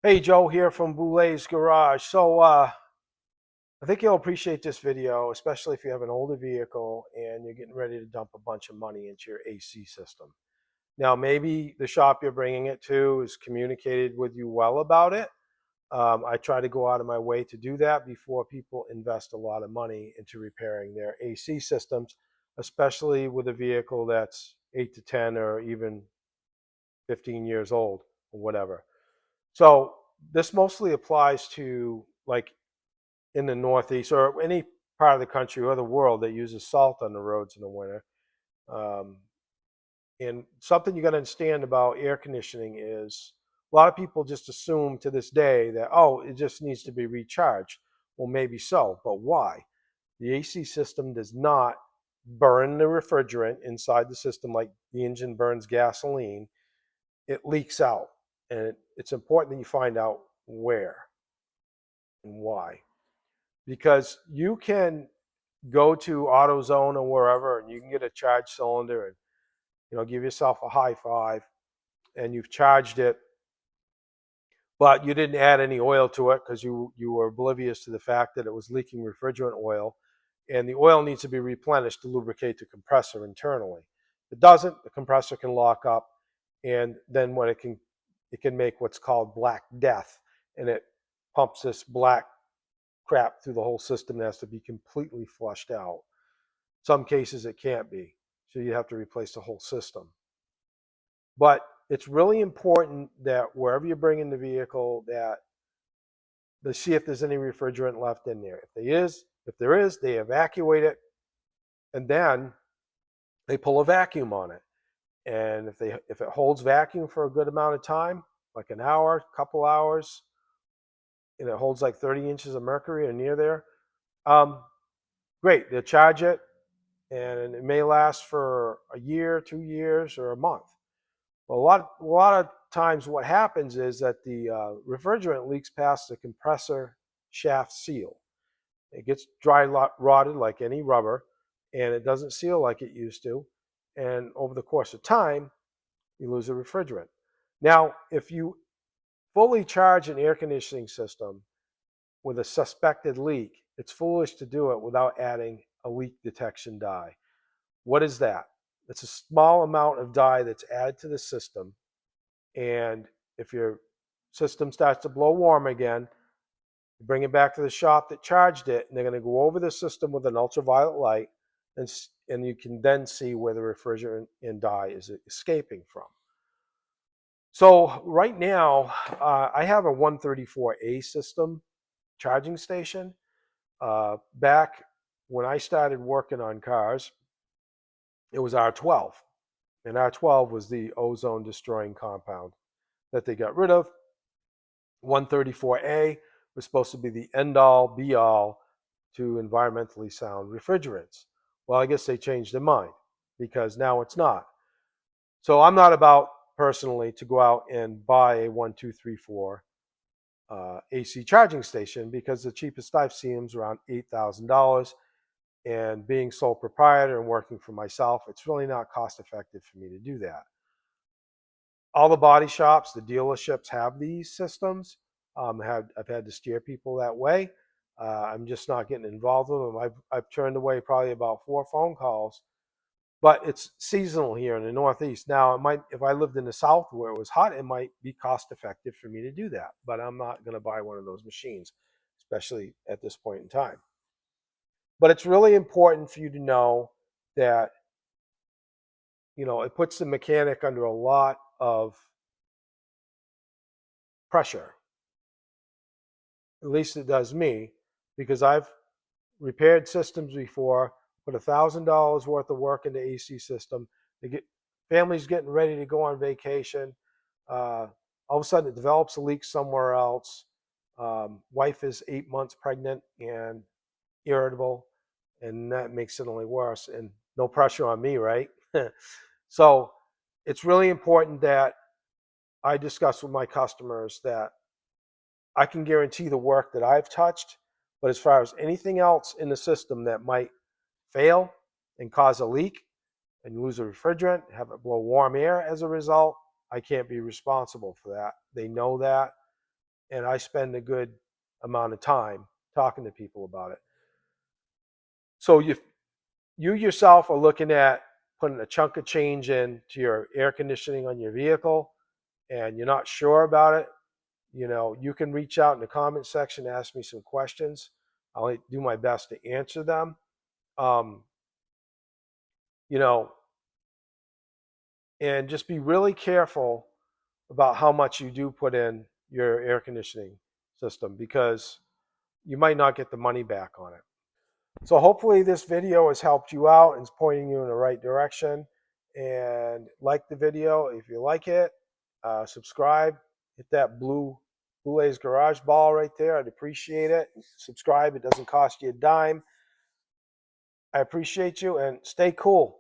Hey, Joe here from Boulet's Garage. I think you'll appreciate this video, especially if you have an older vehicle and you're getting ready to dump a bunch of money into your AC system. Now, maybe the shop you're bringing it to has communicated with you well about it. I try to go out of my way to do that before people invest a lot of money into repairing their AC systems, especially with a vehicle that's 8 to 10 or even 15 years old or whatever. So this mostly applies to like in the Northeast or any part of the country or the world that uses salt on the roads in the winter. Um, and something you got to understand about air conditioning is a lot of people just assume to this day that, oh, it just needs to be recharged. Well, maybe so, but why? The AC system does not burn the refrigerant inside the system like the engine burns gasoline. It leaks out. And it's important that you find out where and why. Because you can go to AutoZone or wherever and you can get a charge cylinder and give yourself a high five and you've charged it, but you didn't add any oil to it because you were oblivious to the fact that it was leaking refrigerant oil, and the oil needs to be replenished to lubricate the compressor internally. If it doesn't, the compressor can lock up, and then when it can make what's called black death, and it pumps this black crap through the whole system that has to be completely flushed out. Some cases it can't be, so you have to replace the whole system. But it's really important that wherever you bring in the vehicle, that to see if there's any refrigerant left in there. If there is, they evacuate it, and then they pull a vacuum on it. And if it holds vacuum for a good amount of time, like an hour, couple hours, and it holds like 30 inches of mercury or near there, um, great. They'll charge it, and it may last for a year, 2 years, or a month. Well, a lot of times what happens is that the refrigerant leaks past the compressor shaft seal. It gets dry rotted like any rubber, and it doesn't seal like it used to. And over the course of time, you lose the refrigerant. Now, if you fully charge an air conditioning system with a suspected leak, it's foolish to do it without adding a leak detection dye. What is that? It's a small amount of dye that's added to the system. And if your system starts to blow warm again, you bring it back to the shop that charged it, and they're going to go over the system with an ultraviolet light, and you can then see where the refrigerant and dye is escaping from. So right now, I have a 134A system charging station. Back when I started working on cars, it was R12. And R12 was the ozone destroying compound that they got rid of. 134A was supposed to be the end all be all to environmentally sound refrigerants. Well, I guess they changed their mind because now it's not. So I'm not about personally to go out and buy a 1234 AC charging station because the cheapest I've seen is around $8,000. And being sole proprietor and working for myself, it's really not cost effective for me to do that. All the body shops, the dealerships have these systems. I've had to steer people that way. I'm just not getting involved with them. I've turned away probably about 4 phone calls, but it's seasonal here in the Northeast. Now, if I lived in the South where it was hot, it might be cost effective for me to do that. But I'm not going to buy one of those machines, especially at this point in time. But it's really important for you to know that it puts the mechanic under a lot of pressure. At least it does me, because I've repaired systems before, put $1,000 worth of work in the AC system. Families getting ready to go on vacation. All of a sudden, it develops a leak somewhere else. Wife is 8 months pregnant and irritable, and that makes it only worse. And no pressure on me, right? So it's really important that I discuss with my customers that I can guarantee the work that I've touched, but as far as anything else in the system that might fail and cause a leak and lose a refrigerant, have it blow warm air as a result, I can't be responsible for that. They know that. and I spend a good amount of time talking to people about it. So you yourself are looking at putting a chunk of change in to your air conditioning on your vehicle and you're not sure about it, you can reach out in the comment section, ask me some questions. I'll do my best to answer them. Um, you know, and just be really careful about how much you do put in your air conditioning system because you might not get the money back on it. So hopefully this video has helped you out and is pointing you in the right direction. And like the video if you like it. Subscribe. Hit that blue Boulez Garage ball right there. I'd appreciate it. Subscribe. It doesn't cost you a dime. I appreciate you and stay cool.